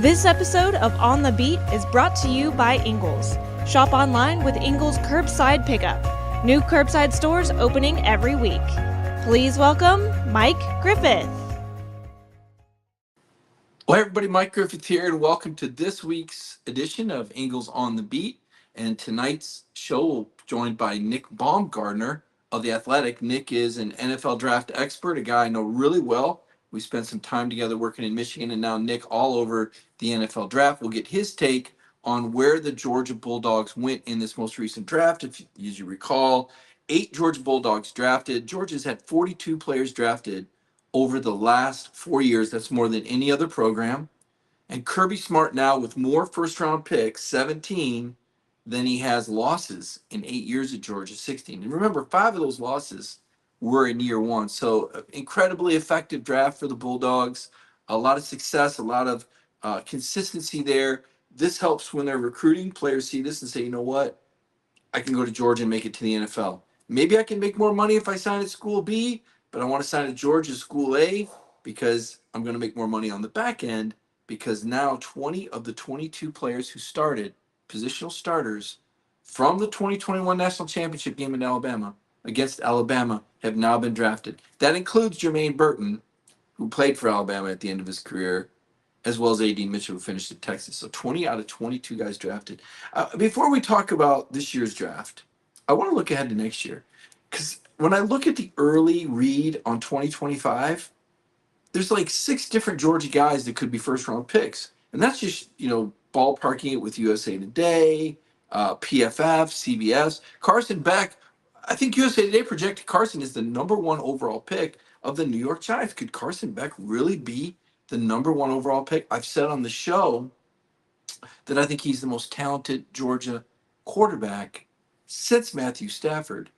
This episode of On the Beat is brought to you by Ingles. Shop online with Ingles Curbside Pickup. New curbside stores opening every week. Please welcome Mike Griffith. Well, hey everybody, Mike Griffith here, and welcome to this week's edition of Ingles on the Beat. And tonight's show, joined by Nick Baumgartner of The Athletic. Nick is an NFL draft expert, a guy I know really well. We spent some time together working in Michigan, and now Nick all over the NFL draft. We'll get his take on where the Georgia Bulldogs went in this most recent draft. If you recall, 8 Georgia Bulldogs drafted. Georgia's had 42 players drafted over the last 4 years. That's more than any other program. And Kirby Smart now with more first-round picks, 17, than he has losses in 8 years at Georgia, 16. And remember, 5 of those losses were in year one. So incredibly effective draft for the Bulldogs. A lot of success, a lot of consistency there. This helps when they're recruiting. Players see this and say, you know what? I can go to Georgia and make it to the NFL. Maybe I can make more money if I sign at school B, but I want to sign at Georgia school A because I'm going to make more money on the back end, because now 20 of the 22 players who started, positional starters, from the 2021 National Championship game in Alabama against Alabama have now been drafted. That includes Jermaine Burton, who played for Alabama at the end of his career, as well as A.D. Mitchell, who finished at Texas. So 20 out of 22 guys drafted. Before we talk about this year's draft, I want to look ahead to next year. Because when I look at the early read on 2025, there's like 6 different Georgia guys that could be first-round picks. And that's just, ballparking it with USA Today, PFF, CBS. Carson Beck, I think USA Today projected Carson as the number 1 overall pick of the New York Giants. Could Carson Beck really be the number 1 overall pick? I've said on the show that I think he's the most talented Georgia quarterback since Matthew Stafford,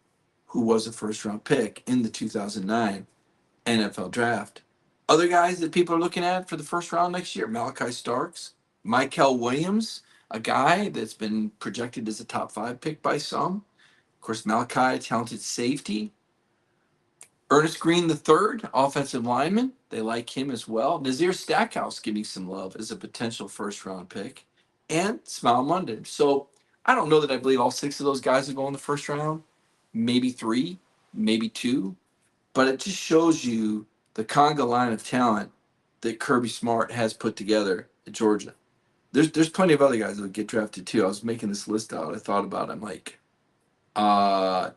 who was a first-round pick in the 2009 NFL draft. Other guys that people are looking at for the first round next year: Malachi Starks, Michael Williams, a guy that's been projected as a top 5 pick by some. Of course, Malachi, talented safety. Ernest Green III, offensive lineman. They like him as well. Nazir Stackhouse getting some love as a potential first-round pick. And Smile London. So I don't know that I believe all 6 of those guys will go in the first round. Maybe 3, maybe 2. But it just shows you the conga line of talent that Kirby Smart has put together at Georgia. There's plenty of other guys that would get drafted too. I was making this list out. I thought about it. I'm like,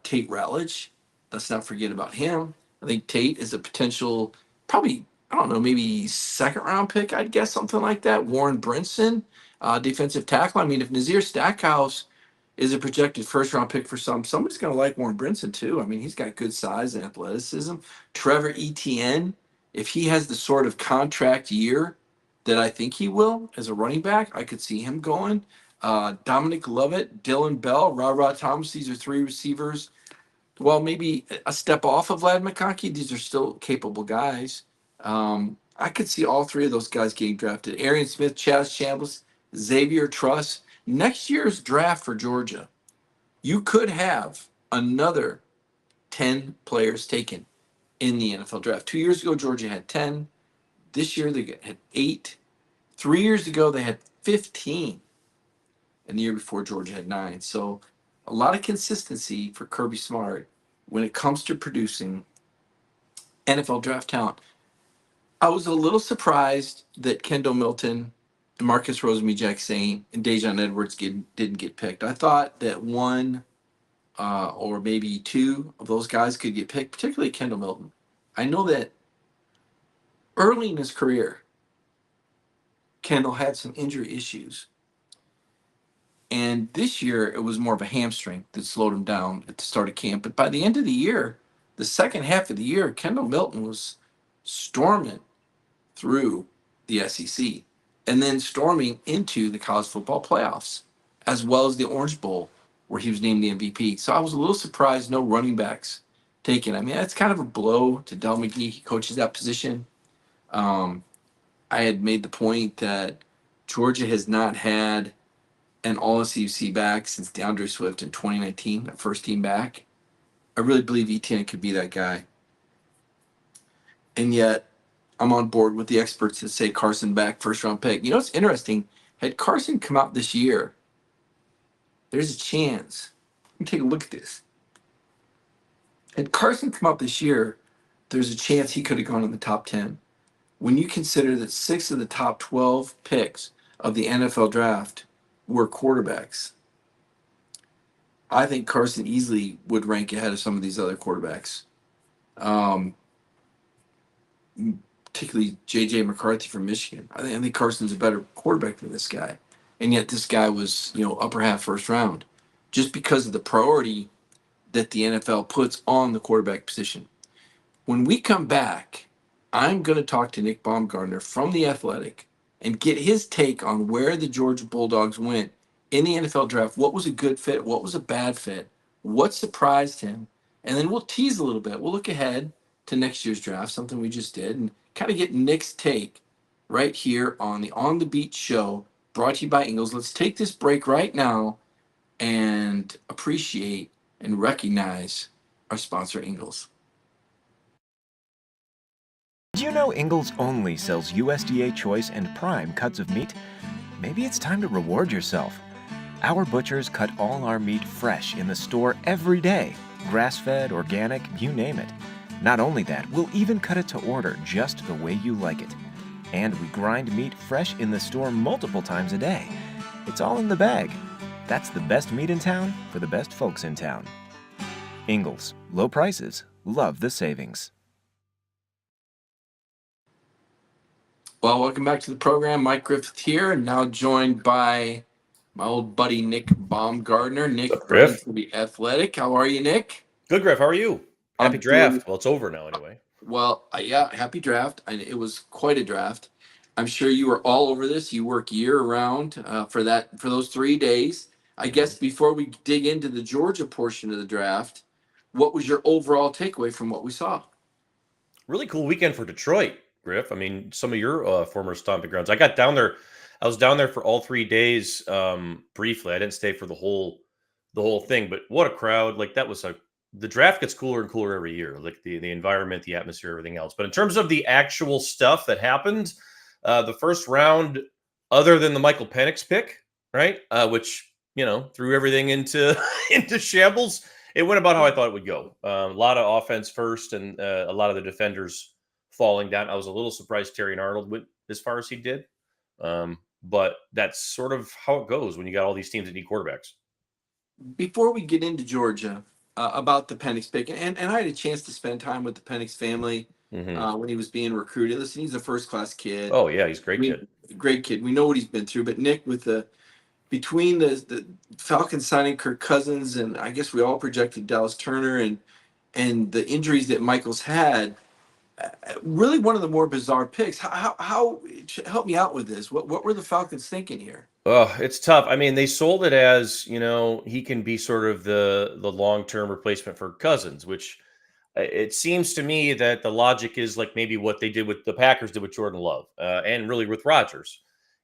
Tate Ratledge. Let's not forget about him. I think Tate is a potential, probably, I don't know, maybe second-round pick, I'd guess, something like that. Warren Brinson, defensive tackle. I mean, if Nazir Stackhouse is a projected first-round pick for somebody's going to like Warren Brinson too. I mean, he's got good size and athleticism. Trevor Etienne, if he has the sort of contract year that I think he will as a running back, I could see him going. Dominic Lovett, Dylan Bell, Ra Thomas, these are 3 receivers. Well, maybe a step off of Vlad McConkey. These are still capable guys. I could see all 3 of those guys getting drafted. Arian Smith, Chaz Chambliss, Xavier Truss. Next year's draft for Georgia, you could have another 10 players taken in the NFL draft. 2 years ago, Georgia had 10. This year, they had 8. 3 years ago, they had 15. And the year before, Georgia had 9. So a lot of consistency for Kirby Smart when it comes to producing NFL draft talent. I was a little surprised that Kendall Milton and Marcus Rosemy-Jacksaint and Dejon Edwards didn't get picked. I thought that 1 or maybe 2 of those guys could get picked, particularly Kendall Milton. I know that early in his career, Kendall had some injury issues. And this year, it was more of a hamstring that slowed him down at the start of camp. But by the end of the year, the second half of the year, Kendall Milton was storming through the SEC and then storming into the college football playoffs, as well as the Orange Bowl, where he was named the MVP. So I was a little surprised no running backs taken. I mean, that's kind of a blow to Del McGee. He coaches that position. I had made the point that Georgia has not had an all-SEC back since DeAndre Swift in 2019, that first team back. I really believe Etienne could be that guy. And yet, I'm on board with the experts that say Carson back, first round pick. You know, it's interesting. Had Carson come out this year, there's a chance. Let me take a look at this. Had Carson come out this year, there's a chance he could have gone in the top 10. When you consider that 6 of the top 12 picks of the NFL draft were quarterbacks, I think Carson easily would rank ahead of some of these other quarterbacks. Um, Particularly J.J. McCarthy from Michigan. I think Carson's a better quarterback than this guy. And yet this guy was, upper half first round just because of the priority that the NFL puts on the quarterback position. When we come back, I'm going to talk to Nick Baumgartner from The Athletic and get his take on where the Georgia Bulldogs went in the NFL draft. What was a good fit? What was a bad fit? What surprised him? And then we'll tease a little bit. We'll look ahead to next year's draft, something we just did, and kind of get Nick's take right here on the On the Beat show brought to you by Ingles. Let's take this break right now and appreciate and recognize our sponsor, Ingles. Do you know Ingles only sells USDA choice and prime cuts of meat? Maybe it's time to reward yourself. Our butchers cut all our meat fresh in the store every day. Grass-fed, organic, you name it. Not only that, we'll even cut it to order just the way you like it. And we grind meat fresh in the store multiple times a day. It's all in the bag. That's the best meat in town for the best folks in town. Ingles, low prices, love the savings. Well, welcome back to the program. Mike Griffith here, and now joined by my old buddy Nick Baumgartner. Nick writing for The Athletic. How are you, Nick? Good, Griff. How are you? Happy I'm draft. doing- Well, it's over now anyway. Well, yeah, happy draft. And it was quite a draft. I'm sure you were all over this. You work year round for those 3 days. I guess before we dig into the Georgia portion of the draft, what was your overall takeaway from what we saw? Really cool weekend for Detroit, Griff. I mean, some of your former stomping grounds. I got down there. I was down there for all 3 days briefly. I didn't stay for the whole thing, but what a crowd. Like the draft gets cooler and cooler every year, like the environment, the atmosphere, everything else. But in terms of the actual stuff that happened, the first round, other than the Michael Penix pick, right, which threw everything into into shambles, it went about how I thought it would go. A lot of offense first, and a lot of the defenders falling down. I was a little surprised Terry Arnold went as far as he did, but that's sort of how it goes when you got all these teams that need quarterbacks. Before we get into Georgia, about the Penix pick, and I had a chance to spend time with the Penix family when he was being recruited. Listen, he's a first-class kid. Oh yeah, he's a great kid. Great kid. We know what he's been through. But Nick, between the Falcons signing Kirk Cousins, and I guess we all projected Dallas Turner, and the injuries that Michael's had, really one of the more bizarre picks. How help me out with this? What were the Falcons thinking here? It's tough. I mean, they sold it as, he can be sort of the long-term replacement for Cousins, which it seems to me that the logic is like maybe what they did with the Packers did with Jordan Love, and really with Rodgers.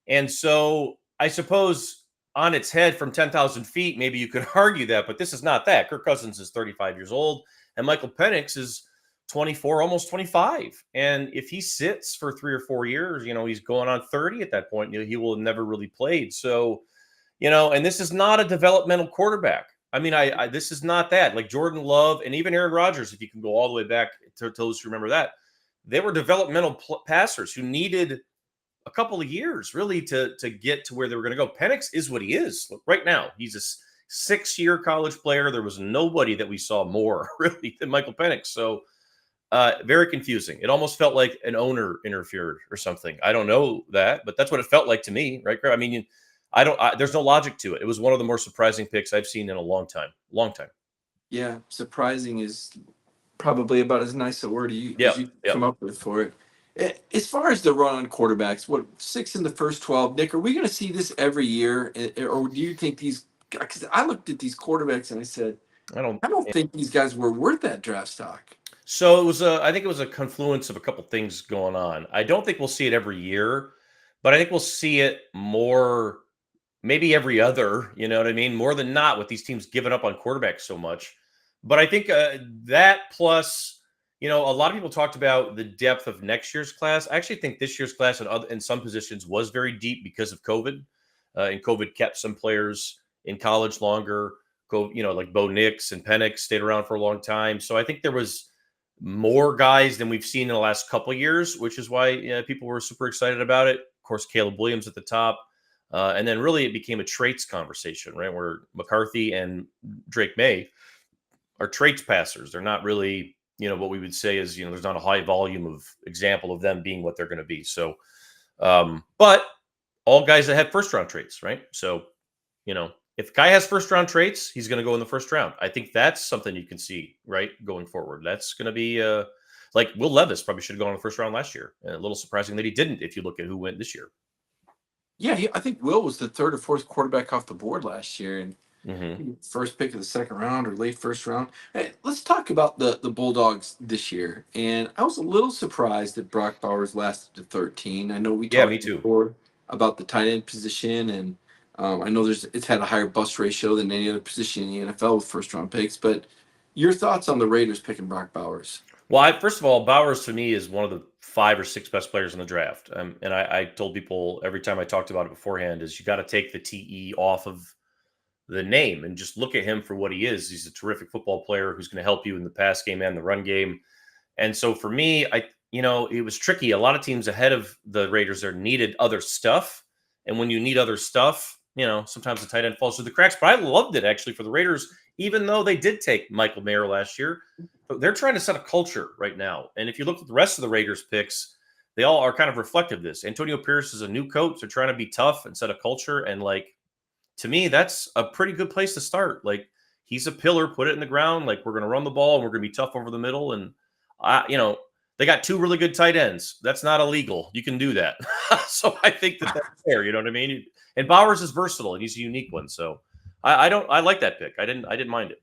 And so I suppose on its head from 10,000 feet, maybe you could argue that, but this is not that. Kirk Cousins is 35 years old and Michael Penix is 24, almost 25. And if he sits for 3 or 4 years, he's going on 30 at that point. He will have never really played. So, and this is not a developmental quarterback. I mean, this is not that. Like Jordan Love and even Aaron Rodgers, if you can go all the way back to those who remember that, they were developmental passers who needed a couple of years really to get to where they were going to go. Penix is what he is right now. He's a 6-year college player. There was nobody that we saw more really than Michael Penix. So, very confusing. It almost felt like an owner interfered or something. I don't know that, but that's what it felt like to me, right? I mean, there's no logic to it. It was one of the more surprising picks I've seen in a long time. Yeah, surprising is probably about as nice a word as you come up with for it. As far as the run on quarterbacks, 6 in the first 12, Nick, are we going to see this every year? Or do you think because I looked at these quarterbacks and I said, I don't think these guys were worth that draft stock. So I think it was a confluence of a couple things going on. I don't think we'll see it every year, but I think we'll see it more, maybe every other, you know what I mean? More than not with these teams giving up on quarterbacks so much. But I think that plus, a lot of people talked about the depth of next year's class. I actually think this year's class in some positions was very deep because of COVID, and COVID kept some players in college longer. Like Bo Nix and Penix stayed around for a long time. So I think there was more guys than we've seen in the last couple of years, which is why people were super excited about it. Of course, Caleb Williams at the top. And then really it became a traits conversation, right? Where McCarthy and Drake May are traits passers. They're not really, what we would say is, there's not a high volume of example of them being what they're going to be. So, but all guys that have first round traits, right? So, if a guy has first round traits, he's going to go in the first round. I think that's something you can see, right, going forward. That's going to be like Will Levis probably should have gone in the first round last year. And a little surprising that he didn't if you look at who went this year. Yeah, I think Will was the third or fourth quarterback off the board last year, and first pick of the second round or late first round. Hey, let's talk about the Bulldogs this year. And I was a little surprised that Brock Bowers lasted to 13. I know we talked me too. before about the tight end position, and I know it's had a higher bust ratio than any other position in the NFL with first round picks. But your thoughts on the Raiders picking Brock Bowers? Well, first of all, Bowers to me is one of the 5 or 6 best players in the draft. And I told people every time I talked about it beforehand is you got to take the TE off of the name and just look at him for what he is. He's a terrific football player who's going to help you in the pass game and the run game. And so for me, it was tricky. A lot of teams ahead of the Raiders there needed other stuff. And when you need other stuff, sometimes the tight end falls through the cracks. But I loved it actually for the Raiders, even though they did take Michael Mayer last year. But they're trying to set a culture right now. And if you look at the rest of the Raiders picks, they all are kind of reflective of this. Antonio Pierce is a new coach. They're trying to be tough and set a culture. And to me, that's a pretty good place to start. Like, he's a pillar, put it in the ground. Like, we're going to run the ball and we're going to be tough over the middle. And, they got 2 really good tight ends. That's not illegal. You can do that. So I think that's fair. You know what I mean? And Bowers is versatile and he's a unique one. So I like that pick. I didn't mind it.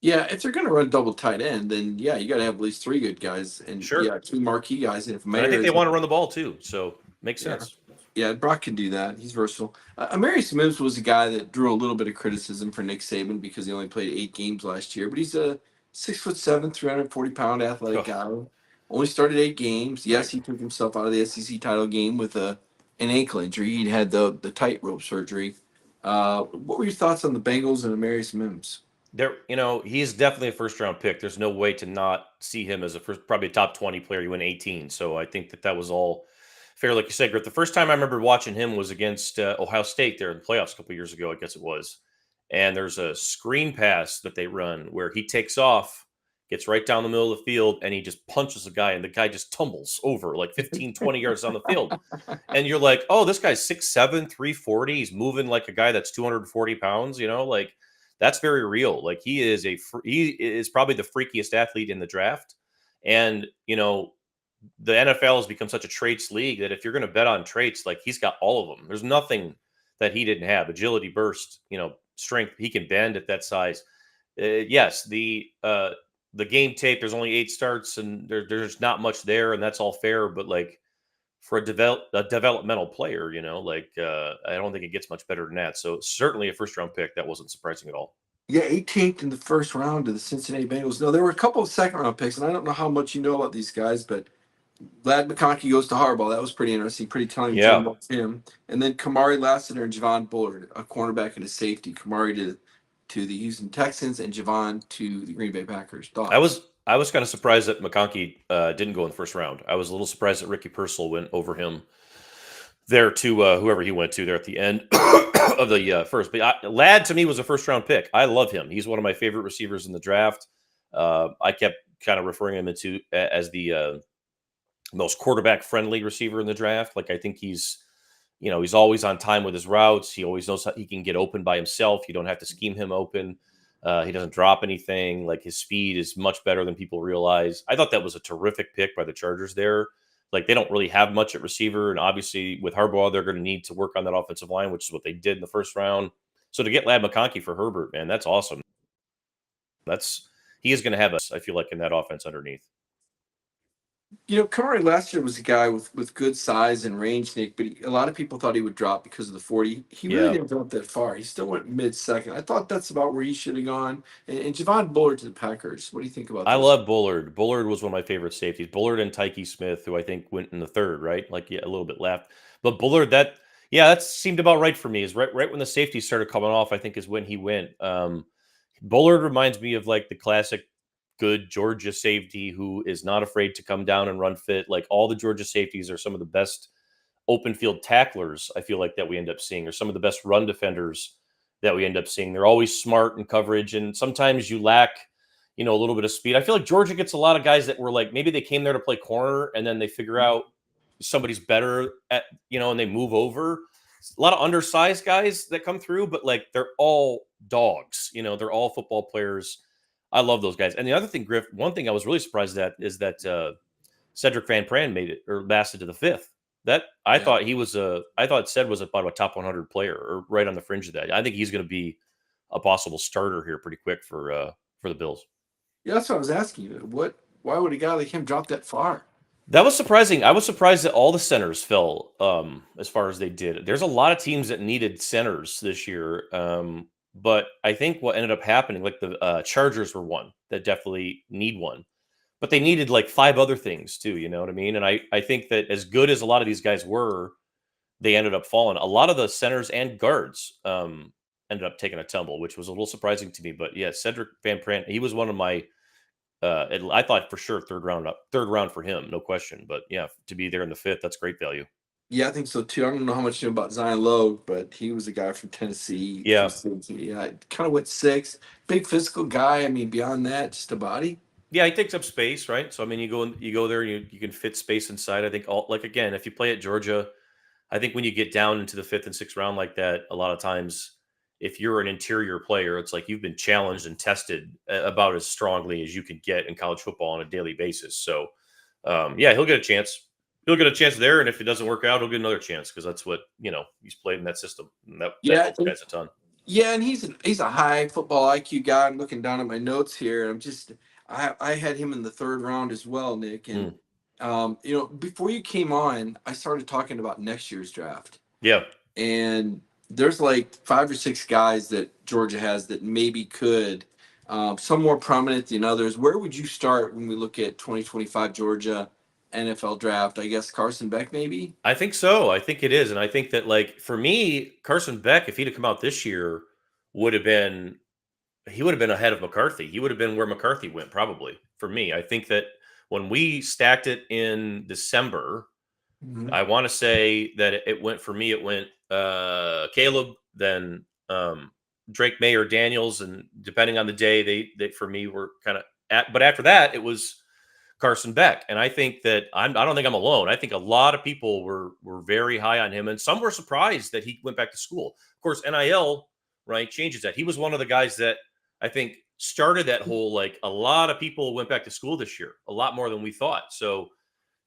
Yeah, if they're going to run double tight end, then you got to have at least 3 good guys and sure. 2 marquee guys. And I think they want to run the ball too, so makes sense. Yeah, Brock can do that. He's versatile. Amarius Mims was a guy that drew a little bit of criticism for Nick Saban because he only played 8 games last year, but he's a 6'7", 340-pound athletic guy. Only started 8 games. Yes, he took himself out of the SEC title game with an ankle injury. He'd had the tightrope surgery. What were your thoughts on the Bengals and Amarius Mims? He's definitely a first-round pick. There's no way to not see him as probably a top 20 player. He went 18, so I think that was all fair. Like you said, Griff, the first time I remember watching him was against Ohio State there in the playoffs a couple years ago, I guess it was. And there's a screen pass that they run where he takes off, gets right down the middle of the field, and he just punches a guy, and the guy just tumbles over like 15, 20 yards down the field. And you're like, oh, this guy's 6'7", 340. He's moving like a guy that's 240 pounds, that's very real. Like, he is probably the freakiest athlete in the draft. And, the NFL has become such a traits league that if you're going to bet on traits, like, he's got all of them. There's nothing that he didn't have. Agility, burst, strength. He can bend at that size. Yes, the game tape, there's only 8 starts and there's not much there, and that's all fair. But for a developmental player, I don't think it gets much better than that. So certainly a first round pick. That wasn't surprising at all. Yeah, 18th in the first round to the Cincinnati Bengals. No, there were a couple of second round picks, and I don't know how much you know about these guys, but Lad McConkey goes to Harbaugh. That was pretty interesting, pretty telling about him. And then Kamari Lassiter and Javon Bullard, a cornerback and a safety. Kamari to the Houston Texans and Javon to the Green Bay Packers. Dawgs. I was kind of surprised that McConkey didn't go in the first round. I was a little surprised that Ricky Pearsall went over him there to whoever he went to there at the end of the first. But Ladd to me was a first round pick. I love him. He's one of my favorite receivers in the draft. I kept kind of referring him as the most quarterback friendly receiver in the draft. Like, I think he's always on time with his routes. He always knows how he can get open by himself. You don't have to scheme him open. He doesn't drop anything. Like, his speed is much better than people realize. I thought that was a terrific pick by the Chargers there. Like, they don't really have much at receiver. And obviously with Harbaugh, they're going to need to work on that offensive line, which is what they did in the first round. So to get Ladd McConkey for Herbert, man, that's awesome. He is going to have us, I feel like, in that offense underneath. Kamari last year was a guy with good size and range, Nick, but a lot of people thought he would drop because of the 40. He really Yeah. didn't drop that far. He still went mid-second. I thought that's about where he should have gone. And Javon Bullard to the Packers. What do you think about I those? love Bullard. Bullard was one of my favorite safeties. Bullard and Tyke Smith, who I think went in the third, right? Like, yeah, a little bit left. But Bullard, that seemed about right for me. Is right when the safety started coming off, I think is when he went. Bullard reminds me of like the classic good Georgia safety who is not afraid to come down and run fit. Like all the Georgia safeties are some of the best open field tacklers, I feel like, that we end up seeing, or some of the best run defenders that we end up seeing. They're always smart in coverage, and sometimes you lack, a little bit of speed. I feel like Georgia gets a lot of guys that were like, maybe they came there to play corner and then they figure out somebody's better at, and they move over. A lot of undersized guys that come through, but like they're all dogs, they're all football players. I love those guys. And the other thing, Griff, one thing I was really surprised at is that Cedric Van Pran made it or lasted to the fifth. That I Yeah. thought I thought Ced was about a top 100 player or right on the fringe of that. I think he's going to be a possible starter here pretty quick for the Bills. Yeah, that's what I was asking you. Why would a guy like him drop that far? That was surprising. I was surprised that all the centers fell as far as they did. There's a lot of teams that needed centers this year, but I think what ended up happening, like the Chargers were one that definitely need one, but they needed like five other things too. You know what I mean? And I think that as good as a lot of these guys were, they ended up falling. A lot of the centers and guards ended up taking a tumble, which was a little surprising to me. But yeah, Cedric Van Pran, he was one of my I thought for sure third round for him, no question. But yeah, to be there in the fifth, that's great value. Yeah, I think so too. I don't know how much you know about Zion Logue, but he was a guy from Tennessee. Yeah, Yeah, kind of went six. Big physical guy. I mean, beyond that, just a body. yeah, he takes up space, right? So I mean, you go there, and you can fit space inside. I think all like again, if you play at Georgia, I think when you get down into the fifth and sixth round like that, a lot of times, if you're an interior player, it's like you've been challenged and tested about as strongly as you can get in college football on a daily basis. So, yeah, he'll get a chance. He'll get a chance there, and if it doesn't work out, he'll get another chance because that's what he's played in that system. And that Yeah, helps guys a ton. yeah, and he's a high football IQ guy. I'm looking down at my notes here, and I had him in the third round as well, Nick. And Mm. before you came on, I started talking about next year's draft, Yeah, and there's like five or six guys that Georgia has that maybe could, some more prominent than others. Where would you start when we look at 2025 Georgia NFL draft? I guess Carson Beck, maybe. I think so. I think it is, and I think that like for me, Carson Beck, if he'd have come out this year, would have been he would have been ahead of McCarthy. He would have been where McCarthy went, probably. For me, I think that when we stacked it in December, Mhm. I want to say that it went for me. It went Caleb, then Drake May or Daniels, and depending on the day, they for me were kind of at. But after that, it was Carson Beck, and I think that I don't think I'm alone. I think a lot of people were very high on him, and some were surprised that he went back to school. Of course, NIL right changes that. He was one of the guys that I think started that whole like a lot of people went back to school this year, a lot more than we thought. So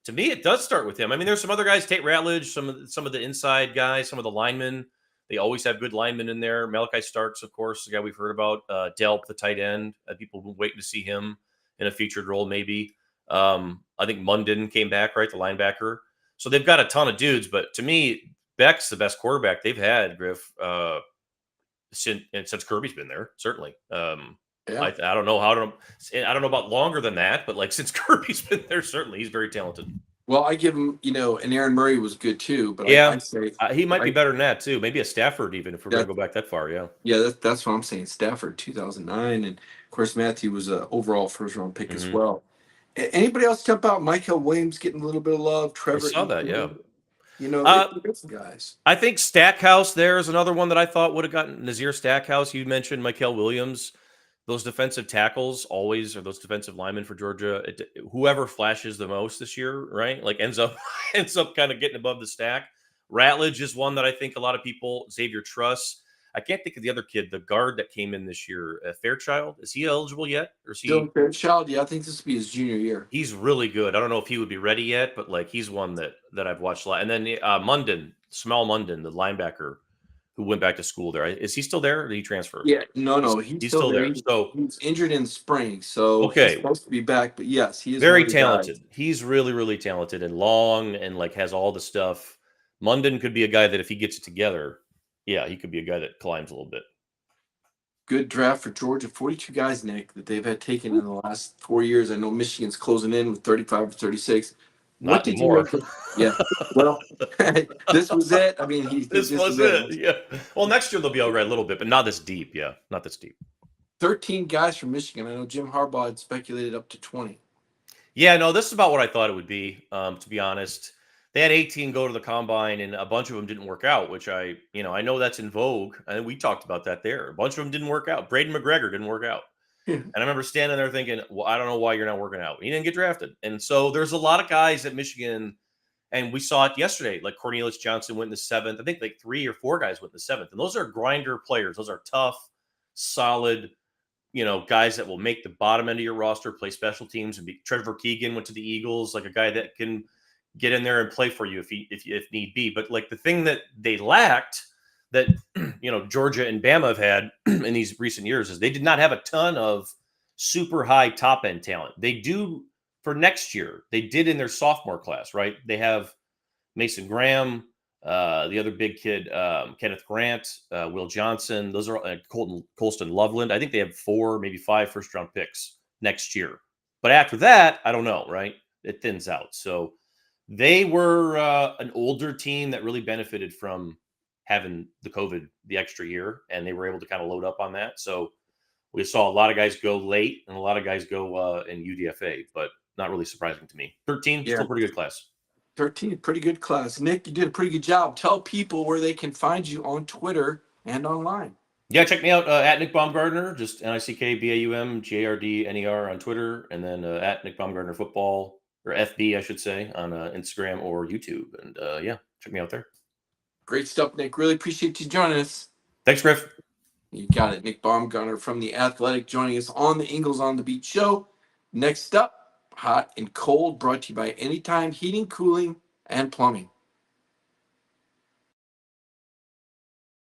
to me, it does start with him. I mean, there's some other guys, Tate Ratledge, some of the inside guys, some of the linemen. They always have good linemen in there. Malachi Starks, of course, the guy we've heard about. Delp, the tight end. People have been waiting to see him in a featured role, maybe. I think Munden came back, right, the linebacker. So they've got a ton of dudes. But to me, Beck's the best quarterback they've had, Griff, since Kirby's been there. Certainly. Yeah. I don't know I don't know about longer than that, but like since Kirby's been there, certainly he's very talented. Well, I give him, and Aaron Murray was good too, but Yeah, I'd say he might be better than that too. Maybe a Stafford, even if we're going to go back that far. Yeah, yeah, that's what I'm saying. Stafford, 2009, and of course Matthew was an overall first round pick as well. Anybody else jump out? Michael Williams getting a little bit of love. Trevor, I saw that. Yeah, there's some guys. I think Stackhouse there is another one that I thought would have gotten Nazir Stackhouse. You mentioned Michael Williams. Those defensive tackles always are those defensive linemen for Georgia. Whoever flashes the most this year, right? Like ends up kind of getting above the stack. Ratledge is one that I think a lot of people. Xavier Truss. I can't think of the other kid, the guard that came in this year. Fairchild, is he eligible yet? Or is he? Dylan Fairchild, yeah, I think this will be his junior year. He's really good. I don't know if he would be ready yet, but like he's one that I've watched a lot. And then Munden, Small Munden, the linebacker. who went back to school there. Is he still there, or did he transfer? Yeah, no, he's still there. So he's injured in the spring, so he's okay, supposed to be back. But yes, he is one very of the guys. talented. He's really, really talented and long and like has all the stuff. Munden could be a guy that if he gets it together, yeah, he could be a guy that climbs a little bit. Good draft for Georgia. 42 guys, Nick, that they've had taken in the last 4 years. I know Michigan's closing in with 35 or 36. Not What anymore. did you make? Yeah. Well, this was it. I mean, this was it. Yeah. Well, next year they'll be all right a little bit, but not this deep. Yeah, not this deep. 13 guys from Michigan. I know Jim Harbaugh had speculated up to 20. Yeah, no, this is about what I thought it would be. To be honest, they had 18 go to the combine, and a bunch of them didn't work out. Which I know that's in vogue, and we talked about that there. A bunch of them didn't work out. Braden McGregor didn't work out. And I remember standing there thinking, well, I don't know why you're not working out. He didn't get drafted. And so there's a lot of guys at Michigan, and we saw it yesterday. Like Cornelius Johnson went in the 7th. I think like 3 or 4 guys went in the 7th. And those are grinder players. Those are tough, solid, guys that will make the bottom end of your roster, play special teams. And Trevor Keegan went to the Eagles, like a guy that can get in there and play for you if need be. But like the thing that they lacked that Georgia and Bama have had in these recent years is they did not have a ton of super high top end talent. They do for next year. They did in their sophomore class, right? They have Mason Graham, the other big kid, Kenneth Grant, Will Johnson. Those are Colston Loveland. I think they have 4, maybe 5 first round picks next year. But after that, I don't know, right? It thins out. So they were an older team that really benefited from having the extra year, and they were able to kind of load up on that. So we saw a lot of guys go late and a lot of guys go in UDFA, but not really surprising to me. 13, still pretty good class. 13, pretty good class. Nick, you did a pretty good job. Tell people where they can find you on Twitter and online. Yeah, check me out at Nick Baumgartner, just NickBaumGardner on Twitter, and then at Nick Baumgartner Football, or FB, I should say, on Instagram or YouTube. And check me out there. Great stuff, Nick. Really appreciate you joining us. Thanks, Griff. You got it. Nick Baumgartner from The Athletic joining us on the Ingles on the Beat show. Next up, Hot and Cold, brought to you by Anytime Heating, Cooling, and Plumbing.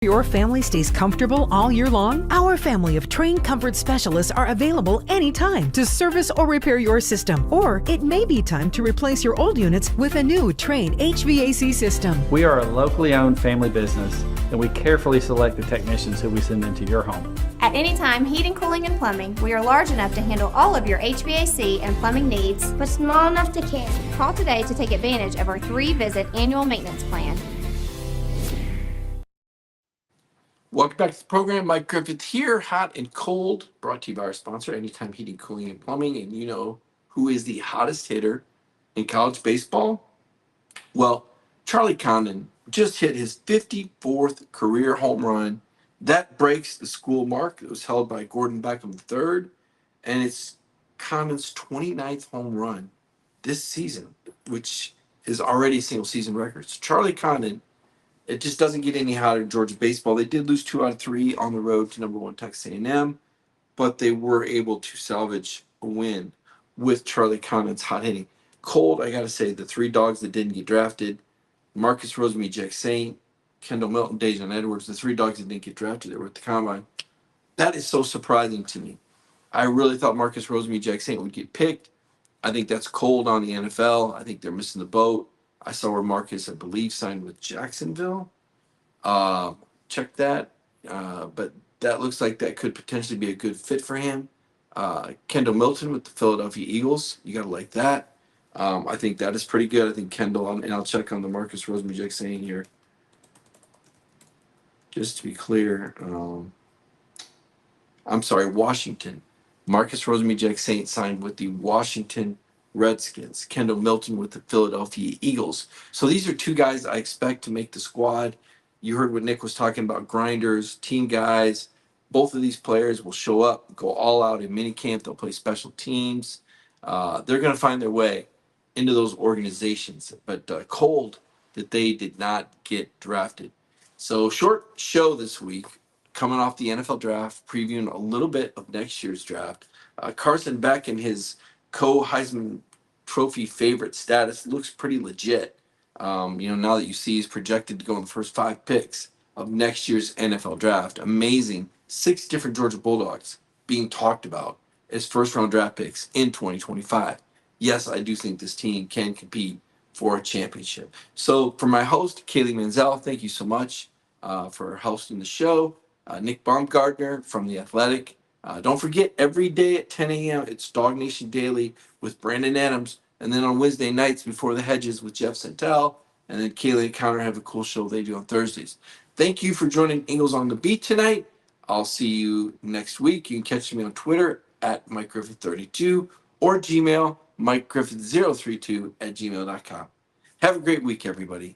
Your family stays comfortable all year long? Our family of trained comfort specialists are available anytime to service or repair your system. Or it may be time to replace your old units with a new Trane HVAC system. We are a locally owned family business, and we carefully select the technicians who we send into your home. At Anytime Heating, Cooling, and Plumbing, we are large enough to handle all of your HVAC and plumbing needs, but small enough to care. Call today to take advantage of our 3-visit annual maintenance plan. Welcome back to the program. Mike Griffith here, Hot and Cold, brought to you by our sponsor, Anytime Heating, Cooling, and Plumbing. And you know who is the hottest hitter in college baseball? Well, Charlie Condon just hit his 54th career home run. That breaks the school mark that was held by Gordon Beckham III, and it's Condon's 29th home run this season, which is already a single-season record. So Charlie Condon, it just doesn't get any hotter in Georgia baseball. They did lose 2 out of 3 on the road to number 1 Texas A&M, but they were able to salvage a win with Charlie Condon's hot hitting. Cold, I got to say, the 3 dogs that didn't get drafted, Marcus Rosemy, Jack Saint, Kendall Milton, Dejan Edwards, the 3 dogs that didn't get drafted that were at the combine. That is so surprising to me. I really thought Marcus Rosemy, Jack Saint would get picked. I think that's cold on the NFL. I think they're missing the boat. I saw where Marcus, I believe, signed with Jacksonville. Check that. But that looks like that could potentially be a good fit for him. Kendall Milton with the Philadelphia Eagles. You got to like that. I think that is pretty good. I think Kendall, and I'll check on the Marcus Rosemy, Jack Saint here. Just to be clear, I'm sorry, Washington. Marcus Rosemy, Jack Saint signed with the Washington Redskins. Kendall Milton with the Philadelphia Eagles. So these are 2 guys I expect to make the squad. You heard what Nick was talking about, grinders, team guys. Both of these players will show up, go all out in minicamp. They'll play special teams. They're going to find their way into those organizations. But cold that they did not get drafted. So short show this week, coming off the NFL draft, previewing a little bit of next year's draft. Carson Beck and his co-Heisman Trophy favorite status looks pretty legit. Now that you see he's projected to go in the first 5 picks of next year's NFL draft. Amazing. 6 different Georgia Bulldogs being talked about as first-round draft picks in 2025. Yes, I do think this team can compete for a championship. So for my host, Kaylee Manziel, thank you so much for hosting the show. Nick Baumgartner from The Athletic. Don't forget, every day at 10 a.m., it's DawgNation Daily with Brandon Adams. And then on Wednesday nights, Before the Hedges with Jeff Santel. And then Kaylee and Counter have a cool show they do on Thursdays. Thank you for joining Ingles on the Beat tonight. I'll see you next week. You can catch me on Twitter at Mike Griffith32 or Gmail, MikeGriffith032 at gmail.com. Have a great week, everybody.